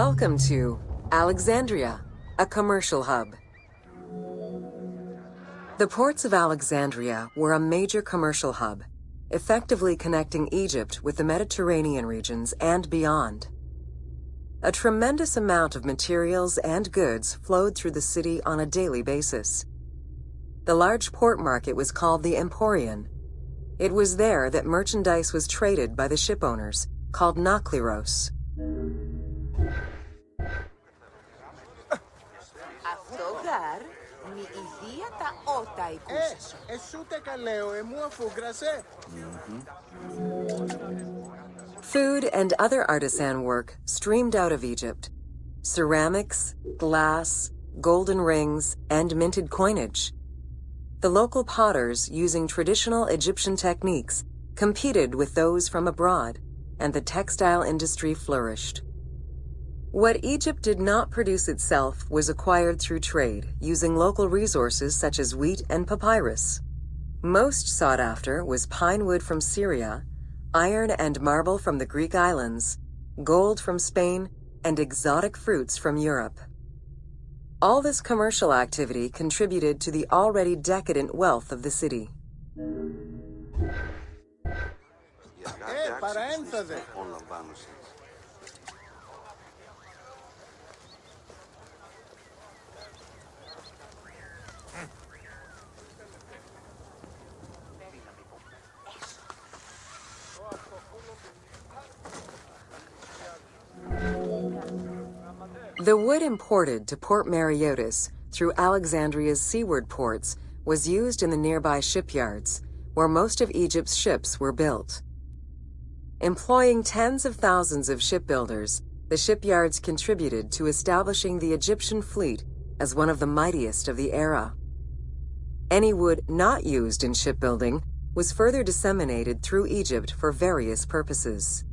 Welcome to Alexandria, a commercial hub. The ports of Alexandria were a major commercial hub, effectively connecting Egypt with the Mediterranean regions and beyond. A tremendous amount of materials and goods flowed through the city on a daily basis. The large port market was called the Emporion. It was there that merchandise was traded by the ship owners, called nakliros. Food and other artisan work streamed out of Egypt. Ceramics, glass, golden rings, and minted coinage. The local potters, using traditional Egyptian techniques, competed with those from abroad, and the textile industry flourished. What Egypt did not produce itself was acquired through trade, using local resources such as wheat and papyrus. Most sought after was pine wood from Syria, iron and marble from the Greek islands, gold from Spain, and exotic fruits from Europe. All this commercial activity contributed to the already decadent wealth of the city. The wood imported to Port Mareotis through Alexandria's seaward ports was used in the nearby shipyards, where most of Egypt's ships were built. Employing tens of thousands of shipbuilders, the shipyards contributed to establishing the Egyptian fleet as one of the mightiest of the era. Any wood not used in shipbuilding was further disseminated through Egypt for various purposes.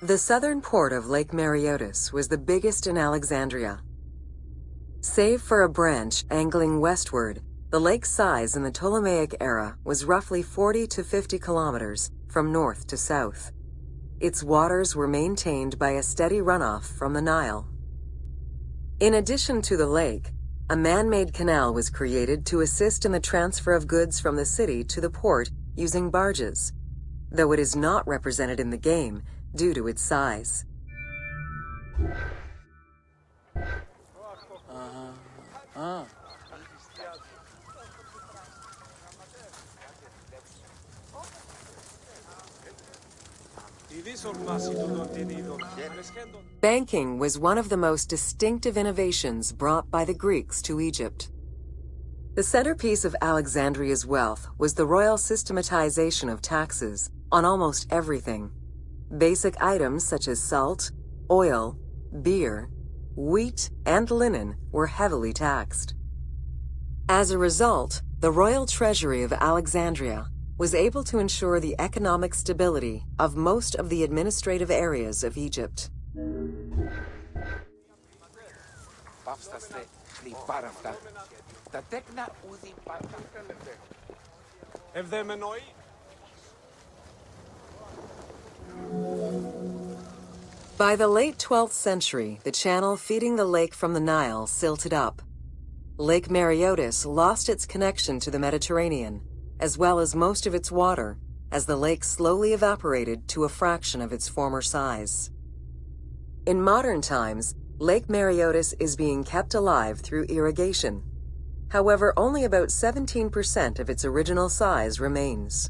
The southern port of Lake Mareotis was the biggest in Alexandria. Save for a branch angling westward, the lake's size in the Ptolemaic era was roughly 40 to 50 kilometers from north to south. Its waters were maintained by a steady runoff from the Nile. In addition to the lake, a man-made canal was created to assist in the transfer of goods from the city to the port using barges, though it is not represented in the game due to its size. Banking was one of the most distinctive innovations brought by the Greeks to Egypt. The centerpiece of Alexandria's wealth was the royal systematization of taxes on almost everything. Basic items such as salt, oil, beer, wheat, and linen were heavily taxed. As a result, the royal treasury of Alexandria was able to ensure the economic stability of most of the administrative areas of Egypt. By the late 12th century, the channel feeding the lake from the Nile silted up. Lake Mareotis lost its connection to the Mediterranean, as well as most of its water, as the lake slowly evaporated to a fraction of its former size. In modern times, Lake Mareotis is being kept alive through irrigation. However, only about 17% of its original size remains.